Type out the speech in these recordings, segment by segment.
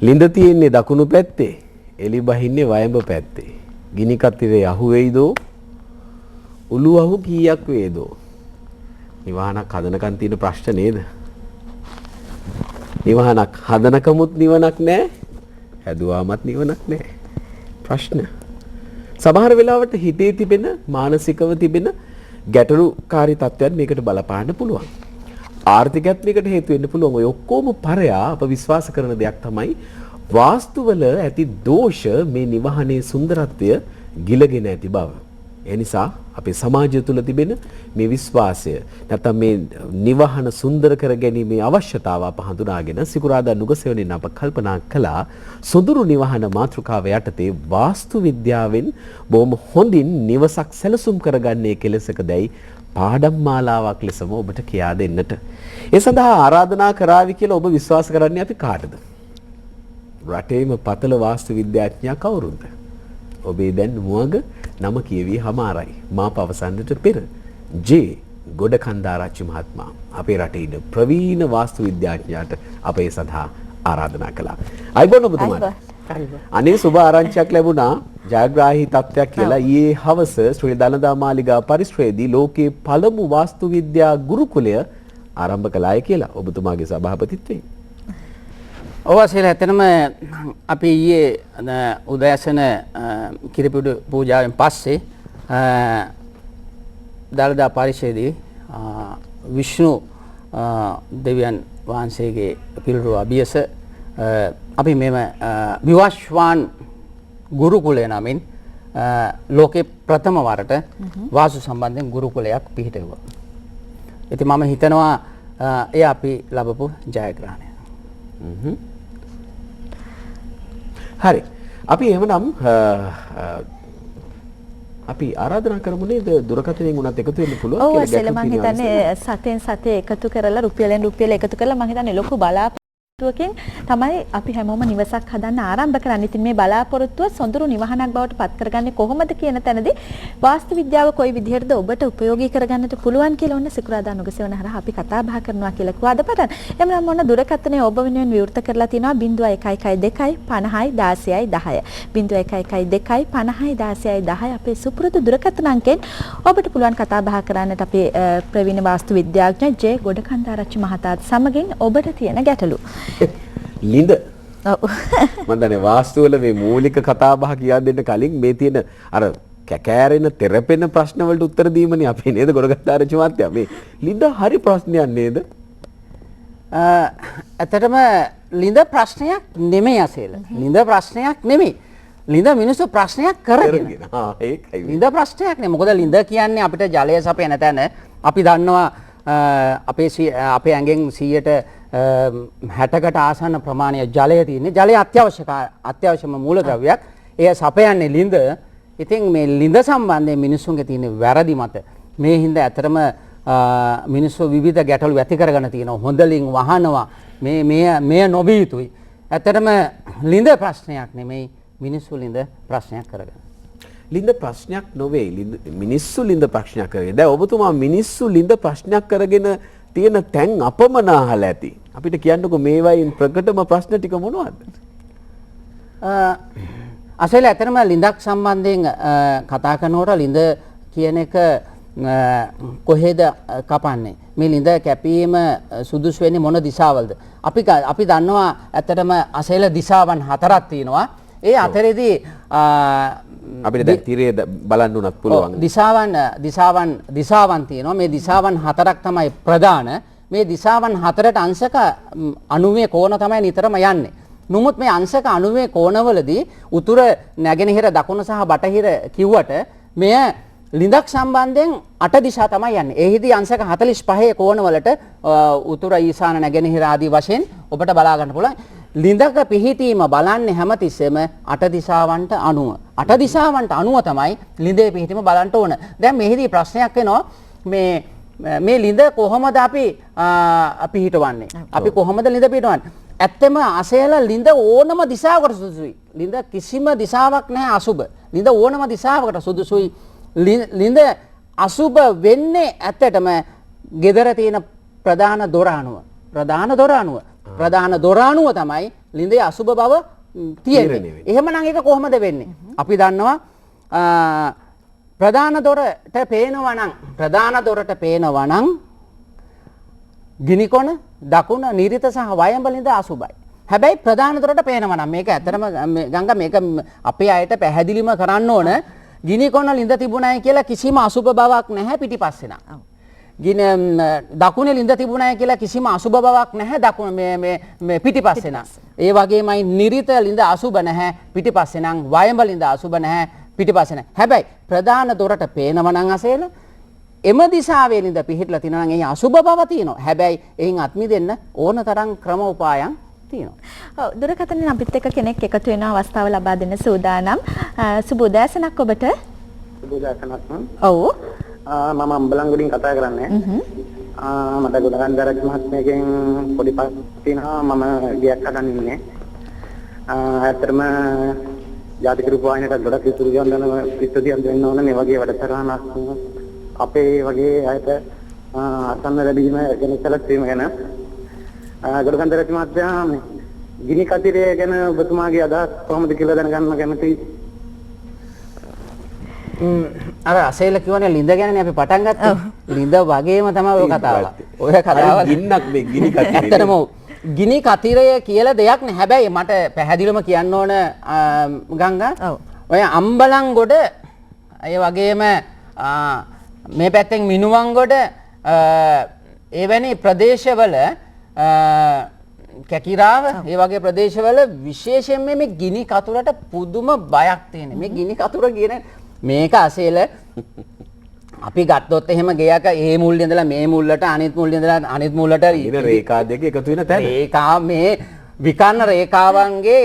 ලිඳ තියෙන්නේ දකුණු පැත්තේ, එලි බහින්නේ වයඹ පැත්තේ. ගිනි කතරේ අහු වෙයිදෝ, උළු අහු කීයක් වේදෝ. නිවහනක් හදනකන් තියෙන ප්‍රශ්න නේද? නිවහනක් හදනකමුත් නිවනක් නැහැ, හැදුවාමත් නිවනක් නැහැ. ප්‍රශ්න. සමහර වෙලාවට හිතේ තිබෙන මානසිකව තිබෙන ගැටලුකාරී තත්ත්වයන් මේකට බලපාන්න පුළුවන්. ආර්ථිකයත් මේකට හේතු වෙන්න පුළුවන්. ඔය ඔක්කොම පරයා අප විශ්වාස කරන දෙයක් තමයි වාස්තුවල ඇති දෝෂ මේ නිවහනේ සුන්දරත්වය ගිලගෙන ඇති බව. ඒ නිසා අපේ සමාජය තුළ තිබෙන මේ විශ්වාසය නැත්නම් මේ නිවහන සුන්දර කර ගැනීමේ අවශ්‍යතාව අප හඳුනාගෙන සිකුරාදා නුගසෙවණින් අප කල්පනා කළා සොඳුරු නිවහන මාතෘකාව යටතේ වාස්තු විද්‍යාවෙන් බොහොම හොඳින් නිවසක් සැලසුම් කරගන්නේ කෙලෙසකදයි පාඩම් මාලාවක් ලෙසම ඔබට කියා දෙන්නට. ඒ සඳහා ආරාධනා කරાવી කියලා ඔබ විශ්වාස කරන්නේ අපි කාටද? රටේම පතල වාස්තු විද්‍යාඥයා කවුරුද? ඔබේ දැන් මුවග නම කියවී හමාරයි. මා පවසන්නට පෙර ජේ ගොඩකන්දාරච්චි මහත්මයා අපේ රටේ ඉන්න ප්‍රවීණ වාස්තු විද්‍යාඥයාට අප ඒ සඳහා ආරාධනා කළා. අයිබෝන් ඔබතුමාට. අනේ සුබ ආරංචියක් ලැබුණා ජයග්‍රාහී තත්ත්වයක් කියලා ඊයේ හවස ශ්‍රී දළදා මාලිගා පරිශ්‍රයේදී ලෝකයේ පළමු වාස්තු විද්‍යා ගුරුකුලය ආරම්භ කළාය කියලා ඔබතුමාගේ සභාපතිත්වයෙන්. ඔවසල ඇතනම අපි ඊයේ උදෑසන කිරිපිඩු පූජාවෙන් පස්සේ දළදා පරිශ්‍රයේදී විෂ්ණු දෙවියන් වහන්සේගේ පිළිරුව අභියස අපි මෙම විවශ්වාන් ගුරුකුලය නමින් ලෝකේ ප්‍රථම වරට වාස්තු සම්බන්ධයෙන් ගුරුකුලයක් පිහිටුවා. ඉතින් මම හිතනවා ඒ අපි ලැබපු ජයග්‍රහණය. හරි. අපි එහෙමනම් අපි ආරාධනා කරමු නේද දුරකථනයෙන් උනත් එකතු වෙන්න පුළුවන් කියලා ගැටලුවක් තියෙනවා. ඔව් මම හිතන්නේ සතෙන් සතේ එකතු කරලා රුපියලෙන් රුපියල එකතු කරලා මම හිතන්නේ ලොකු බලාපොරොත්තුවකින් තමයි අපි හැමෝම නිවසක් හදන්න ආරම්භ කරන්නේ. ඉතින් මේ බලාපොරොත්තුව සොඳුරු නිවහනක් බවට පත් කරගන්නේ කොහොමද කියන තැනදී වාස්තු විද්‍යාව කොයි විදිහටද ඔබට ප්‍රයෝගී කරගන්නට පුළුවන් කියලා ඔන්න සිකුරාදා නුගසෙවණ හරහා අපි කතා බහ කරනවා කියලා කිව්වා අද පටන්. එමුනම් ඔන්න දුරකථනයේ ඔබ වෙනුවෙන් විවෘත කරලා තිනවා 0112 50 16 10. 0112 50 16 10 අපේ සුපුරුදු දුරකථන අංකයෙන් ඔබට පුළුවන් කතා බහ කරන්නට අපේ ප්‍රවීණ වාස්තු විද්‍යාඥ ජේ ගොඩකන්දාරච්චි මහතාත් සමගින් ඔබට තියෙන ගැටලු. ලිඳ මම දන්නේ වාස්තු වල මේ මූලික කතා බහ කියා දෙන්න කලින් මේ තියෙන අර කැකෑරෙන තෙරපෙන ප්‍රශ්න වලට උත්තර දීමනේ අපි නේද ගොඩගත්තාරච්චි මහත්තයා මේ ලිඳ හරි ප්‍රශ්නයක් නේද? ඇත්තටම ලිඳ ප්‍රශ්නයක් නෙමෙයි අසේල. ලිඳ ප්‍රශ්නයක් නෙමෙයි. ලිඳ මිනිස්සු ප්‍රශ්නයක් කරගෙන. ඒකයි. ලිඳ ප්‍රශ්නයක් නෙමෙයි. මොකද ලිඳ කියන්නේ අපිට ජලය සපයන තැන අපි දන්නවා අපේ ඇඟෙන් 60කට ආසන්න ප්‍රමාණය ජලය තියෙන්නේ. ජලය අත්‍යවශ්‍යම මූලද්‍රව්‍යයක්. එය සපයන්නේ ලිඳ. ඉතින් මේ ලිඳ සම්බන්ධයෙන් මිනිස්සුන්ගේ තියෙන වැරදි මත මේ හින්දා ඇත්තටම මිනිස්සු විවිධ ගැටලු ඇති කරගෙන තියෙනවා. හොඳ ලින් වහනවා. මේ නොවිය යුතුයි. ඇත්තටම ලිඳ ප්‍රශ්නයක් නෙමෙයි මිනිස්සු ලිඳ ප්‍රශ්නයක් කරගෙන. ලිඳ ප්‍රශ්නයක් නොවේ. මිනිස්සු ලිඳ ප්‍රශ්නයක් කරගෙන. දැන් ඔබතුමා මිනිස්සු ලිඳ ප්‍රශ්නයක් කරගෙන තියෙන තැන් අපමණහල ඇති. අපිට කියන්නකෝ මේවයින් ප්‍රකටම ප්‍රශ්න ටික මොනවද? අසල ඇත්තටම ලිඳක් සම්බන්ධයෙන් කතා කරනකොට ලිඳ කියන එක කොහෙද කපන්නේ? මේ ලිඳ කැපීම සුදුසු වෙන්නේ මොන දිශාවලද? අපි දන්නවා ඇත්තටම අසල දිශාවන් 4ක් තියෙනවා. ඒ අතරේදී අපිට දැන් තිරේ බලන්න උනත් පුළුවන්. දිශාවන් තියෙනවා. මේ දිශාවන් 4ක් තමයි ප්‍රධාන. මේ දිශාවන් 4ට අංශක 90 කෝණ තමයි නිතරම යන්නේ. නමුත් මේ අංශක 90 කෝණවලදී උතුර නැගෙනහිර දකුණ සහ බටහිර කිව්වට මෙය ලිඳක් සම්බන්ධයෙන් 8 දිශා තමයි යන්නේ. එහිදී අංශක 45 කෝණවලට උතුර ඊශාන නැගෙනහිර ආදී වශයෙන් ඔබට බලා ගන්න පුළුවන්. ලිඳක පිහිටීම බලන්නේ හැමතිස්සෙම 8 දිශාවන්ට අනුව. 8 දිශාවන්ට අනුව තමයි ලිඳේ පිහිටීම බලන්න ඕන. දැන් මෙහිදී ප්‍රශ්නයක් වෙනවා මේ ලිඳ කොහොමද අපි පිහිටවන්නේ? අපි කොහොමද ලිඳ පිහිටවන්නේ? ඇත්තම අසේල ලිඳ ඕනම දිශාවකට සුදුසුයි. ලිඳ කිසිම දිශාවක් නැහැ අසුබ. ලිඳ ඕනම දිශාවකට සුදුසුයි. ලිඳ අසුබ වෙන්නේ ඇත්තටම gedara තියෙන ප්‍රධාන දොර අනුව. ප්‍රධාන දොර අනුව තමයි ලිඳේ අසුබ බව තියෙන්නේ. එහෙමනම් ඒක කොහොමද වෙන්නේ? අපි දන්නවා ප්‍රධාන දොරට පේනවා නම් ගිනිකොන දකුණ නිරිත සහ වයඹ ලිඳ අසුබයි. හැබැයි ප්‍රධාන දොරට පේනවා නම් මේක ඇත්තටම ගංගා මේක අපේ අයට පැහැදිලිම කරන්න ඕන. ගිනිකොන ලිඳ තිබුණයි කියලා කිසිම අසුබ බවක් නැහැ පිටිපස්සේ නම්. දකුණේ ලිඳ තිබුණයි කියලා කිසිම අසුබ බවක් නැහැ දකුණ මේ පිටිපස්සේ නම්. ඒ වගේමයි නිරිත ලිඳ අසුබ නැහැ පිටිපස්සේ නම් වයඹ ලිඳ අසුබ නැහැ පිටිපස්සේ නැහැ. හැබැයි ප්‍රධාන දොරට පේනවා නම් අසේල එම දිශාවේ ලිඳ පිහිටලා තිනවා නම් එහි අසුබ බව තියෙනවා. හැබැයි එයින් අත්මිදෙන්න ඕන තරම් ක්‍රම උපායන් තියෙනවා. ඔව් දුරකථනයෙන් අපිත් එක්ක කෙනෙක් එකතු වෙන අවස්ථාව ලබා දෙන්න සූදානම්. සුබ උදෑසනක් ඔබට. සුබ උදෑසනක්. ඔව්. මම අම්බලන්ගොඩින් කතා කරන්නේ. මට ගුණගන්ධරජ මහත්මයාගෙන් පොඩි පාස් තියෙනවා. මම ගියක් හදන්න ඉන්නේ. ඇත්තටම ජාතික රූපවාහිනියට ගොඩක් ස්තුතියක් දෙන්න ඕන මේ වගේ වැඩසටහනක් අපේ වගේ අයට අසන්න ලැබීම ගැන සැලසීම ගැන. ගුණගන්ධරජ මහත්මයා ගිනි කතිරය ගැන ඔබතුමාගේ අදහස් කොහොමද කියලා දැනගන්න කැමතියි. අර අසේල කියවනේ ලිඳ ගැනනේ අපි පටන් ගත්තේ. ලිඳ වගේම තමයි ඔය කතාව. ඔය කතාව ගින්නක් මේ ගිනි කතිරේ. ඇත්තටම ගිනි කතිරය කියලා දෙයක් නෑ. හැබැයි මට පැහැදිලිවම කියන්න ඕන ගංගා. ඔය අම්බලන්ගොඩ ඒ වගේම මේ පැත්තෙන් මිනුවන්ගොඩ එවැනි ප්‍රදේශවල කැකිරාව ඒ වගේ ප්‍රදේශවල විශේෂයෙන්ම මේ ගිනි කතුරට පුදුම බයක් තියෙන. මේ ගිනි කතුර කියන මේක අසේල අපි ගත්තොත් එහෙම ගෙයක ඒ මුල් ඉඳලා මේ මුල්ලට අනිත් මුල් ඉඳලා අනිත් මුල්ලට ඉන රේඛා දෙක එකතු වෙන තැන. රේඛා මේ විකර්ණ රේඛාවන්ගේ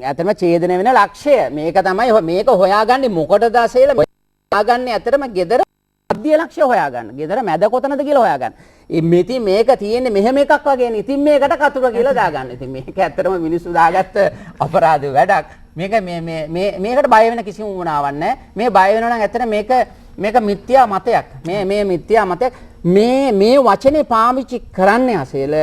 ඇත්තම ඡේදනය වෙන ලක්ෂය. මේක තමයි මේක හොයාගන්නේ මොකටද අසේල? හොයාගන්නේ ඇත්තටම gedara මධ්‍ය ලක්ෂ්‍ය හොයාගන්න. gedara මැද කොතනද කියලා හොයාගන්න. මෙති මේක තියෙන්නේ මෙහෙම එකක් වගේනේ. ඉතින් මේකට කතුර කියලා දාගන්න. ඉතින් මේක ඇත්තටම මිනිස්සු දාගත්ත අපරාධ වැඩක්. මේක මේකට බය වෙන කිසිම උවමනාවක් නැහැ. මේ බය වෙනවා නම් ඇත්තට මේක මිත්‍යා මතයක්. මේ මිත්‍යා මතයක්. මේ වචනේ පාවිච්චි කරන්නේ අසේල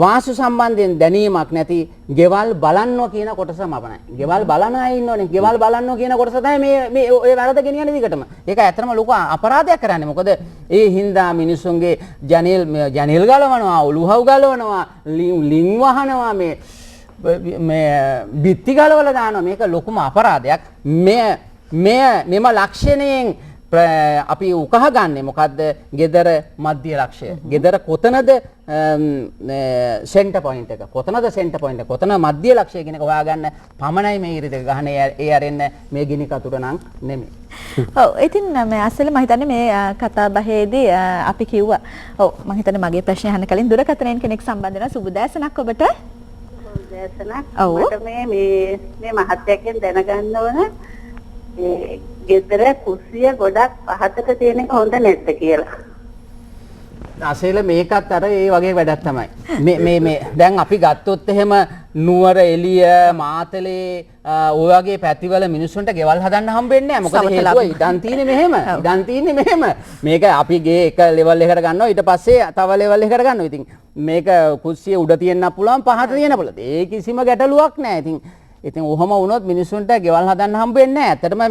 වාසු සම්බන්ධයෙන් දැනීමක් නැති ගෙවල් බලන්නෝ කියන කොටසම අපනයි. ගෙවල් බලන අය ඉන්නෝනේ. ගෙවල් බලන්නෝ කියන කොටස තමයි මේ ඔය වැරද ගෙනියන්නේ දිගටම. ඒක ඇත්තටම ලොකු අපරාධයක් කරන්නේ. මොකද ඒ හින්දා මිනිස්සුන්ගේ ජනෙල් ගලවනවා, ඔලුහව් ගලවනවා, ලින් වහනවා, මේ බිත්ති ගලවලා දානවා. මේක ලොකුම අපරාධයක්. මෙම ලක්ෂණයෙන් අපි උකහ ගන්නේ මොකද්ද? gedara මධ්‍ය ලක්ෂය. gedara කොතනද සෙන්ටර් පොයින්ට් එක? කොතනද සෙන්ටර් පොයින්ට් එක? කොතන මධ්‍ය ලක්ෂය කියන එක හොයාගන්න පමණයි මේ ඉරිද ගහන්නේ. ඒ අරෙන්න මේ ගිනි කතුර නම් නෙමෙයි. ඔව් ඉතින් මේ අසල මම හිතන්නේ මේ කතා බහේදී අපි කිව්වා. ඔව් මම හිතන්නේ මගේ ප්‍රශ්නේ අහන්න කලින් දුරකථනයෙන් කෙනෙක් සම්බන්ධ වෙනවා. සුබ උදෑසනක් ඔබට. උදෑසනක්. මට මේ මහත්යගෙන් දැනගන්න ඕන gedara කුස්සිය ගොඩක් පහතට තියෙන එක හොඳ නැද්ද කියලා. අසේල මේකත් අර ඒ වගේ වැඩක් තමයි. මේ දැන් අපි ගත්තොත් එහෙම නුවර එළිය මාතලේ ඔය වගේ පැතිවල මිනිස්සුන්ට ගෙවල් හදන්න හම්බෙන්නේ නැහැ. මොකද හේතුව ඉඩම් තියෙන්නේ මෙහෙම. ඉඩම් තියෙන්නේ මෙහෙම. මේක අපි ගේ එක ලෙවල් එකකට ගන්නවා ඊට පස්සේ තව ලෙවල් එකකට ගන්නවා. ඉතින් මේක කුස්සිය උඩ තියෙන්න පුළුවන් පහත තියෙන්න පුළුවන්. ඒ කිසිම ගැටලුවක් නැහැ. ඉතින් ඔහොම වුණොත් මිනිස්සුන්ට ගෙවල් හදන්න හම්බෙන්නේ නැහැ. ඇත්තටම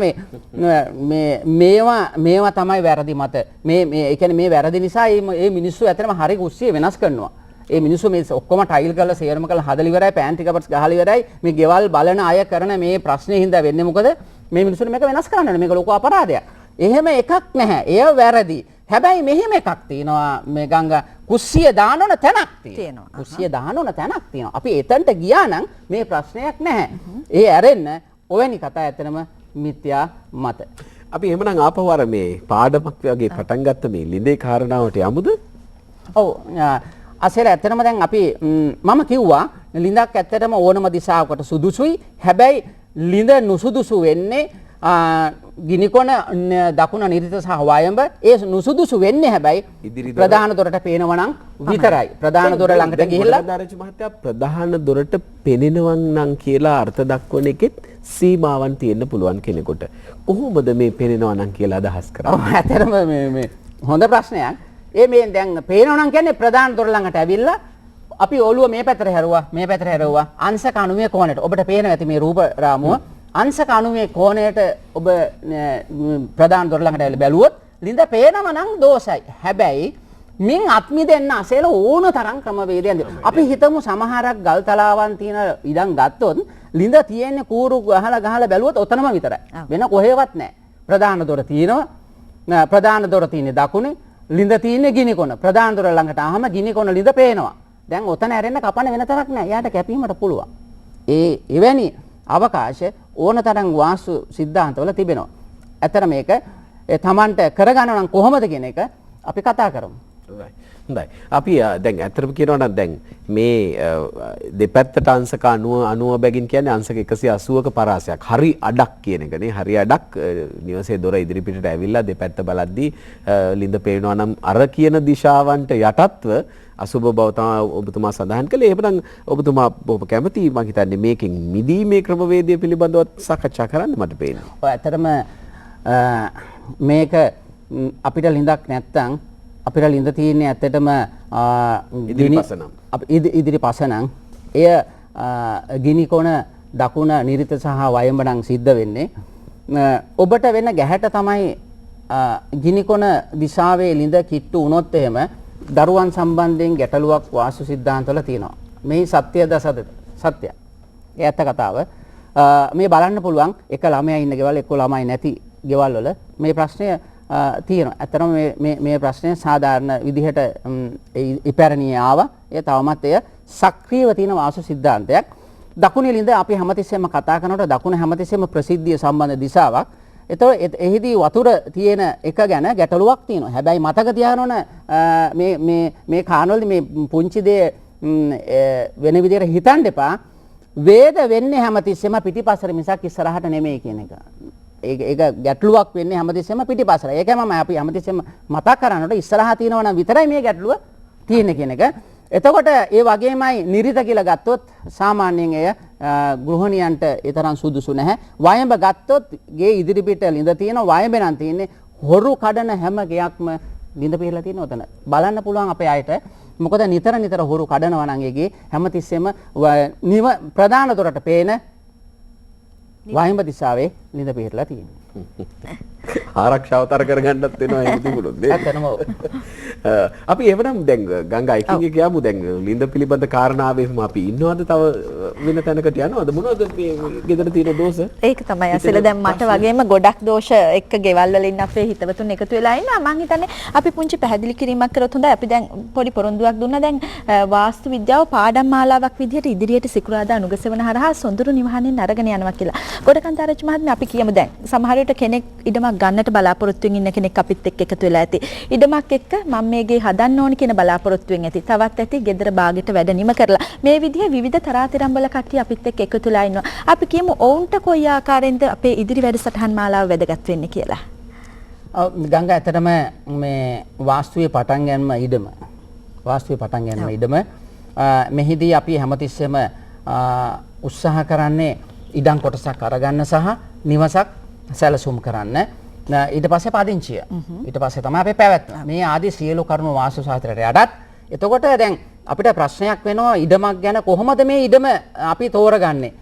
මේවා තමයි වැරදි මත. ඒ කියන්නේ මේ වැරදි නිසා මේ මිනිස්සු ඇත්තටම හරි කුස්සිය වෙනස් කරනවා. ඒ මිනිස්සු මේ ඔක්කොම ටයිල් කරලා සේරම කරලා හදලා ඉවරයි, පෑන්ටි කපර්ස් ගහලා ඉවරයි. මේ ගෙවල් බලන අය කරන මේ ප්‍රශ්නේ හින්දා වෙන්නේ මොකද? මේ මිනිස්සුන්ට මේක වෙනස් කරන්න ඕනේ. මේක ලොකු අපරාධයක්. එහෙම එකක් නැහැ. එය වැරදි. හැබැයි මෙහෙම එකක් තියෙනවා මේ ගංගා කුස්සිය දාන ඕන තැනක් තියෙනවා. කුස්සිය දාන ඕන තැනක් තියෙනවා. අපි එතනට ගියා නම් මේ ප්‍රශ්නයක් නැහැ. ඒ ඇරෙන්න ඔවැනි කතා ඇත්තනම මිත්‍යා මත. අපි එහෙමනම් ආපහු අර මේ පාඩමක් වගේ පටන් ගත්ත මේ ලිඳේ කාරණාවට යමුද? ඔව් අසේල ඇත්තටම දැන් අපි මම කිව්වා ලිඳක් ඇත්තටම ඕනම දිශාවකට සුදුසුයි. හැබැයි ලිඳ නුසුදුසු වෙන්නේ ගිනිකොන දකුණ නිරිත සහ වයඹ ඒ නුසුදුසු වෙන්නේ හැබැයි ප්‍රධාන දොරට පේනවා නම් විතරයි. ප්‍රධාන දොර ළඟට ගිහිල්ලා දාරච මහත්තයා ප්‍රධාන දොරට පෙනෙනවන් නම් කියලා අර්ථ දක්වන එකෙත් සීමාවන් තියෙන්න පුළුවන් කෙනෙකුට. කොහොමද මේ පෙනෙනවා නම් කියලා අදහස් කරන්නේ? ඔව් ඇත්තටම මේ හොඳ ප්‍රශ්නයක්. මේ දැන් පේනවා නම් කියන්නේ ප්‍රධාන දොර ළඟට ඇවිල්ලා අපි ඔළුව මේ පැත්තට හැරුවා මේ පැත්තට හැරුවා අංශක 90 කෝණයට ඔබට පේනවා ඇති මේ රූප රාමුව අංශක 90 කෝණයට ඔබ ප්‍රධාන දොර ළඟට ඇවිල්ලා බැලුවොත් ලිඳ පේනම නම් දෝෂයි. හැබැයි මින් අත්මි දෙන්න අසෙල ඕන තරම් ක්‍රමවේදයන් දෙනවා. අපි හිතමු සමහරක් ගල් තලාවන් තියෙන ඉඩම් ගත්තොත් ලිඳ තියෙන්නේ කූරු ගහලා බැලුවොත් ඔතනම විතරයි. වෙන කොහෙවත් නැහැ. ප්‍රධාන දොර තියෙනවා. ප්‍රධාන දොර තියෙන්නේ දකුණේ. ලිඳ තියෙන්නේ ගිනි කොන. ප්‍රධාන දොර ළඟට ආවම ගිනි කොන ලිඳ පේනවා. දැන් ඔතන ඇරෙන්න කපන්න වෙන තරක් නැහැ. එයාට කැපීමට පුළුවන්. එවැනි අවකාශ ඕන තරම් වාස්තු සිද්ධාන්තවල තිබෙනවා. ඇත්තට මේක තමන්ට කරගන්න නම් කොහොමද කියන එක අපි කතා කරමු. හොඳයි. අපි දැන් ඇත්තටම කියනවා නම් දැන් මේ දෙපැත්තට අංශක 90 බැගින් කියන්නේ අංශක 180ක පරාසයක්. හරි අඩක් කියන එකනේ. හරි අඩක් නිවසේ දොර ඉදිරිපිටට ඇවිල්ලා දෙපැත්ත බලද්දී ලිඳ පේනවා නම් අර කියන දිශාවන්ට යටත්ව අසුබ බව තමයි ඔබතුමා සඳහන් කළේ. එහෙනම් ඔබතුමා ඔබ කැමති මම හිතන්නේ මේකෙන් මිදීමේ ක්‍රමවේදය පිළිබඳව සාකච්ඡා කරන්න මට පේනවා. ඔය ඇත්තටම මේක අපිට ලිඳක් නැත්තම් අපිට ලිඳ තියෙන්නේ ඇත්තටම ඉදිරි පසනම් එය ගිනි කොන දකුණ නිරිත සහ වයඹ නම් සිද්ධ වෙන්නේ. ඔබට වෙන ගැහැට තමයි ගිනි කොන දිශාවේ ලිඳ කිට්ටු වුණොත් එහෙම දරුවන් සම්බන්ධයෙන් ගැටලුවක් වාස්තු සිද්ධාන්තවල තියෙනවා. මේ සත්‍යද සත්‍යය. ඒ ඇත්ත කතාව. මේ බලන්න පුළුවන් එක ළමයා ඉන්න ගෙවල් එක්ක ළමයි නැති ගෙවල් වල මේ ප්‍රශ්නය තියෙනවා. ඇත්තටම මේ ප්‍රශ්නය සාධාරණ විදිහට ඉපැරණියේ ආවා. ඒ තවමත් එය සක්‍රියව තියෙන වාස්තු සිද්ධාන්තයක්. දකුණේ ලිඳ අපි හැමතිස්සෙම කතා කරනකොට දකුණ හැමතිස්සෙම ප්‍රසිද්ධිය සම්බන්ධ දිශාවක්. එතකොට එහිදී වතුර තියෙන එක ගැන ගැටලුවක් තියෙනවා. හැබැයි මතක තියාගන්න මේ කාණවලදී මේ පුංචි දේ වෙන විදිහට හිතන්න එපා. වේද වෙන්නේ හැමතිස්සෙම පිටිපස්සට මිසක් ඉස්සරහට නෙමෙයි කියන එක. ඒක ගැටලුවක් වෙන්නේ හැමතිස්සෙම පිටිපස්සට. ඒකයි මම අපි හැමතිස්සෙම මතක් කරනකොට ඉස්සරහා තියෙනවා නම් විතරයි මේ ගැටලුව තියෙන්නේ කියන එක. එතකොට ඒ වගේමයි නිරිත කියලා ගත්තොත් සාමාන්‍යයෙන් එය ගෘහණියන්ට ඒ තරම් සුදුසු නැහැ. වයඹ ගත්තොත් ගේ ඉදිරිපිට ලිඳ තියෙනවා. වයඹ නම් තියෙන්නේ හොරු කඩන හැම ගයක්ම ලිඳ පිරලා තියෙන උතන. බලන්න පුළුවන් අපේ අයට. මොකද නිතර හොරු කඩනවා නම් ඒගේ හැමතිස්සෙම ප්‍රධාන දොරට පේන වයඹ දිශාවේ ලිඳ පිරලා තියෙනවා. ආරක්ෂාව තර කරගන්නත් වෙනවා ඒක තිබුණොත් නේ. ඇත්තටම ඔව්. අපි එවනම් දැන් ගංගා එකකින් කියමු දැන් ලිඳ පිළිබඳ කාරණාවෙම අපි ඉන්නවද තව වෙන තැනකට යනවද මොනවද මේ ගෙදර තියෙන දෝෂ? ඒක තමයි අසල දැන් මට වගේම ගොඩක් දෝෂ එක්ක ගෙවල් වල ඉන්න අපේ හිතවතුන් එකතු වෙලා ඉන්නවා. මම හිතන්නේ අපි පුංචි පැහැදිලි කිරීමක් කරොත් හොඳයි. අපි දැන් පොඩි පොරොන්දුවක් දුන්නා. දැන් වාස්තු විද්‍යාව පාඩම් මාලාවක් විදිහට ඉදිරියට සිකුරාදා නුගසෙවන හරහා සොඳුරු නිවහනෙන් අරගෙන යනවා කියලා. ගොඩකන්තාරච්චි මහත්මිය අපි කියමු දැන් සමහර විට කෙනෙක් ඉඩමක් ගන්නට බලාපොරොත්තුෙන් ඉන්න කෙනෙක් අපිත් එක්ක එකතු වෙලා ඇති. ඉඩමක් එක්ක මම මේ ගේ හදන්න ඕන කියන බලාපොරොත්තුෙන් ඇති. තවත් ඇති ගෙදර බාගෙට වැඩ නිම කරලා. මේ විදිහේ විවිධ තරාතිරම් වල කට්ටිය අපිත් එක්ක එකතු වෙලා ඉන්නවා. අපි කියමු ඔවුන්ට කොයි ආකාරයෙන්ද අපේ ඉදිරි වැඩසටහන් මාලාව වැදගත් වෙන්නේ කියලා. ගංගා ඇත්තටම මේ වාස්තුවේ පටන් ගැනීම ඉඩම මෙහිදී අපි හැමතිස්සෙම උත්සාහ කරන්නේ ඉඩම් කොටසක් අරගන්න සහ නිවසක් සැලසුම් කරන්න. ඊට පස්සේ පදිංචිය. ඊට පස්සේ තමයි අපේ පැවැත්ම. මේ ආදී සියලු කරුණු වාස්තු ශාස්ත්‍රයට යටත්. එතකොට දැන් අපිට ප්‍රශ්නයක් වෙනවා ඉඩමක් ගැන කොහොමද මේ ඉඩම අපි තෝරගන්නේ?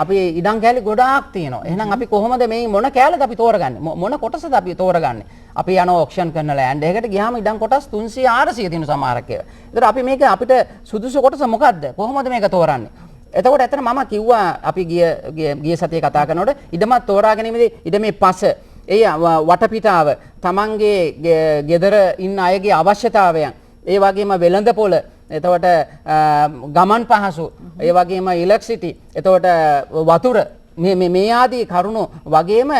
අපි ඉඩම් කෑලි ගොඩාක් තියෙනවා. එහෙනම් අපි කොහොමද මේ මොන කෑල්ලද අපි තෝරගන්නේ? මොන කොටසද අපි තෝරගන්නේ? අපි යන ඔක්ෂන් කරන ලෑන්ඩ් එකකට ගියාම ඉඩම් කොටස් 300 400 තියෙන සමහරක් ඒවා. ඒතර අපි මේක අපිට සුදුසු කොටස මොකද්ද? කොහොමද මේක තෝරන්නේ? එතකොට ඇත්තට මම කිව්වා අපි ගිය සතියේ කතා කරනකොට ඉඩමත් තෝරා ගැනීමේදී ඉඩමේ පස වටපිටාව තමන්ගේ ගෙදර ඉන්න අයගේ අවශ්‍යතාවයන් ඒ වගේම වෙළඳපොළ එතකොට ගමන් පහසු ඒ වගේම ඉලෙක්ට්‍රිසිටි එතකොට වතුර මේ ආදී කරුණු වගේම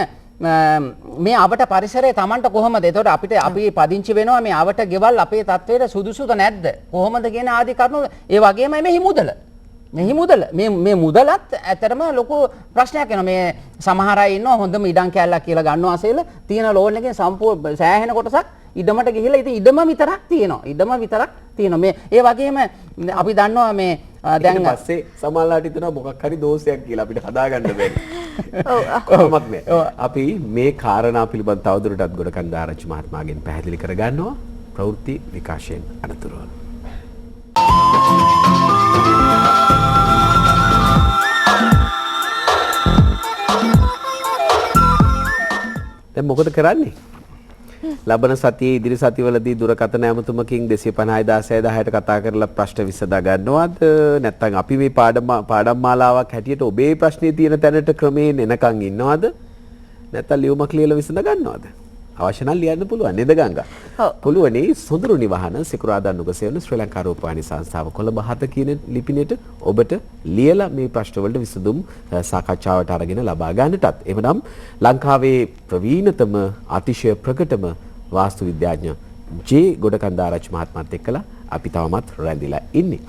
මේ අවට පරිසරය තමන්ට කොහොමද එතකොට අපිට අපි පදිංචි වෙනවා මේ අවට ගෙවල් අපේ තත්ත්වයට සුදුසුද නැද්ද කොහොමද කියන ආදී කරුණු ඒ වගේම මෙහි මුදල මේ මුදලත් ඇත්තටම ලොකු ප්‍රශ්නයක් වෙනවා. මේ සමහර අය ඉන්නවා හොඳම ඉඩම් කැල්ලක් කියලා ගන්නවා අසෙල තියෙන ලෝන් එකෙන් සම්පූර්ණ සෑහෙන කොටසක් ඉඩමට ගිහිලා ඉතින් ඉඩම විතරක් තියෙනවා. මේ ඒ වගේම අපි දන්නවා මේ දැන් පස්සේ සමහරලාට හිතනවා මොකක් හරි දෝෂයක් කියලා අපිට හදාගන්න බැහැ. කොහොමත් නෑ. අපි මේ කාරණා පිළිබඳ තවදුරටත් ගොඩකන්දාරච්චි මහත්මයාගෙන් පැහැදිලි කරගන්නවා ප්‍රවෘත්ති විකාශයෙන් අනතුරුව. දැන් මොකද කරන්නේ? ලබන සතියේ ඉදිරි සතිවලදී දුරකථන ඇමතුමකින් 250,000 කතා කරලා ප්‍රශ්න විසඳා ගන්නවද? නැත්නම් අපි මේ පාඩම් මාලාවක් හැටියට ඔබේ ප්‍රශ්නේ තියෙන තැනට ක්‍රමයෙන් එනකන් ඉන්නවද? නැත්නම් ලියුමක් ලියලා විසඳ ගන්නවද? අවශ්‍ය නම් ලියන්න පුළුවන් නේද ගංගා? පුළුවනි. සොඳුරු නිවහන සිකුරාදා නුගසේවන ශ්‍රී ලංකා රූපවාහිනී සංස්ථාව කොළඹ 7 කියන ලිපිණයට ඔබට ලියලා මේ ප්‍රශ්න වලට විසඳුම් සාකච්ඡාවට අරගෙන ලබා ගන්නටත්. එවනම් ලංකාවේ ප්‍රවීණතම අතිශය ප්‍රකටම වාස්තු විද්‍යාඥ ජේ ගොඩකන්දාරච්චි මහත්මයාත් එක්කලා අපි තවමත් රැඳිලා ඉන්නේ.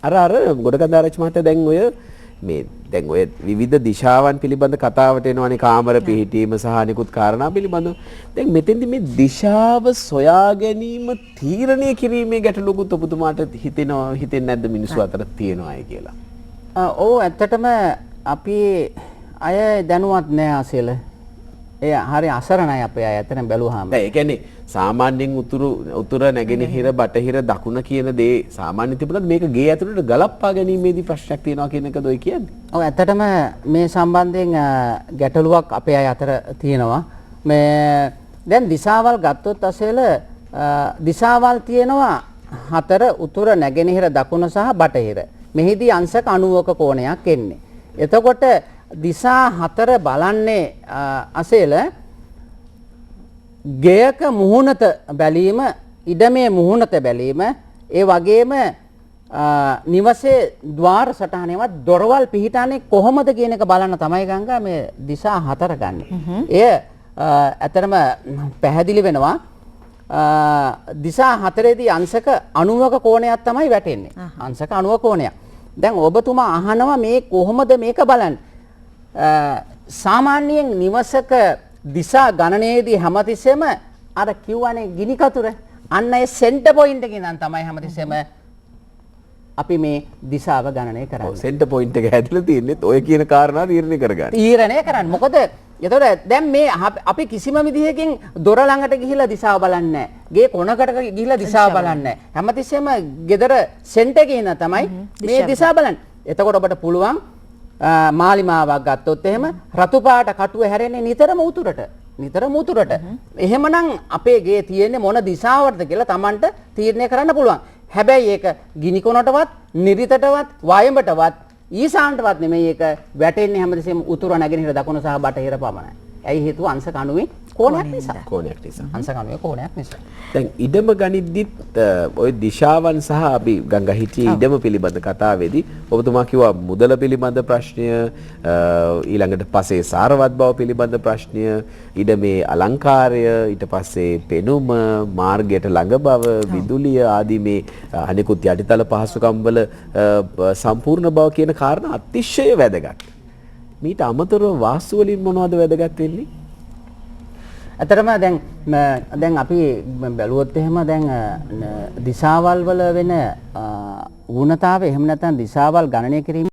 අර ගොඩකන්දාරච්චි මහත්තයා දැන් ඔය විවිධ දිශාවන් පිළිබඳ කතාවට එනවනේ කාමර පිහිටීම සහ අනිකුත් කාරණා පිළිබඳව. දැන් මෙතෙන්දි මේ දිශාව සොයා ගැනීම තීරණය කිරීමේ ගැටලුකුත් ඔබතුමාට හිතෙන්නේ නැද්ද මිනිස්සු අතර තියෙනවායි කියලා? ඔව් ඇත්තටම අපි අය දැනුවත් නෑ අසෙල. ඒ හරි අසරණයි අපේ අය ඇත්තටම බැලුවාම. ඒ කියන්නේ සාමාන්‍යයෙන් උතුර නැගෙනහිර බටහිර දකුණ කියන දේ සාමාන්‍ය තිබුණත් මේක ගේ ඇතුළට ගලප්පා ගැනීමේදී ප්‍රශ්නයක් තියෙනවා කියන එකද ඔය කියන්නේ? ඔව් ඇත්තටම මේ සම්බන්ධයෙන් ගැටලුවක් අපේ අය අතර තියෙනවා. මේ දැන් දිශාවල් ගත්තොත් අසෙල දිශාවල් තියෙනවා 4 උතුර නැගෙනහිර දකුණ සහ බටහිර. මෙහිදී අංශක 90ක කෝණයක් එන්නේ. එතකොට දිසා 4 බලන්නේ අසෙල ගෙයක මුහුණත බැලීම, ඉඩමේ මුහුණත බැලීම, ඒ වගේම නිවසේ ద్వාර සටහනේවත් දොරවල් පිහිටන්නේ කොහොමද කියන එක බලන්න තමයි ගංගා මේ දිසා 4 ගන්න. එය ඇතරම පැහැදිලි වෙනවා. දිසා 4ේදී අංශක 90ක කෝණයක් තමයි වැටෙන්නේ. අංශක 90 කෝණයක්. දැන් ඔබතුමා අහනවා මේ කොහොමද මේක බලන්නේ? සාමාන්‍යයෙන් නිවසක දිසා ගණනයේදී හැමතිස්සෙම අර කිව්වනේ ගිනි කතුර අන්න ඒ සෙන්ටර් පොයින්ට් එකේ නම් තමයි හැමතිස්සෙම අපි මේ දිශාව ගණනය කරන්නේ. ඔව් සෙන්ටර් පොයින්ට් එක හැදලා තියෙන්නේ ඔය කියන කාරණා තීරණය කරගන්න. තීරණය කරන්න. මොකද එතකොට දැන් මේ අපි කිසිම විදිහකින් දොර ළඟට ගිහිල්ලා දිශාව බලන්නේ නැහැ. ගේ කොනකට ගිහිල්ලා දිශාව බලන්නේ නැහැ. හැමතිස්සෙම ගෙදර සෙන්ටර් එකේ ඉඳන් තමයි මේ දිශාව බලන්නේ. එතකොට ඔබට පුළුවන් මාලිමාවක් ගත්තොත් එහෙම රතු පාට කටුව හැරෙන්නේ නිතරම උතුරට. එහෙමනම් අපේ ගේ තියෙන්නේ මොන දිශාවටද කියලා Tamanට තීරණය කරන්න පුළුවන්. හැබැයි ඒක ගිනි කොනටවත්, නිරිතටවත්, වායඹටවත්, ඊසානටවත් නෙමෙයි ඒක වැටෙන්නේ හැමදෙසෙම උතුර නැගෙනහිර දකුණ සහ බටහිර පමණයි. ඇයි හේතුව අංශක 90 කෝණයක් නිසා. අංශක 90 කෝණයක් නිසා. දැන් ඉඩම ගනිද්දිත් ওই දිශාවන් සහ අපි ගංගා හිටියේ ඉඩම පිළිබඳ කතාවේදී ඔබතුමා කිව්වා මුදල පිළිබඳ ප්‍රශ්නය, ඊළඟට පසේ සාරවත් බව පිළිබඳ ප්‍රශ්නය, ඉඩමේ අලංකාරය, ඊට පස්සේ පෙනුම, මාර්ගයට ළඟ බව, විදුලිය ආදී මේ අනිකුත් යටිතල පහසුකම් වල සම්පූර්ණ බව කියන කාරණා අතිශය වැදගත්. මීට අමතරව වාස්තු වලින් මොනවද වැදගත් වෙන්නේ? ඇත්තටම දැන් අපි බැලුවොත් එහෙම දැන් දිශාවල් වල වෙන ඌනතාවය එහෙම නැත්නම් දිශාවල් ගණනය කිරීම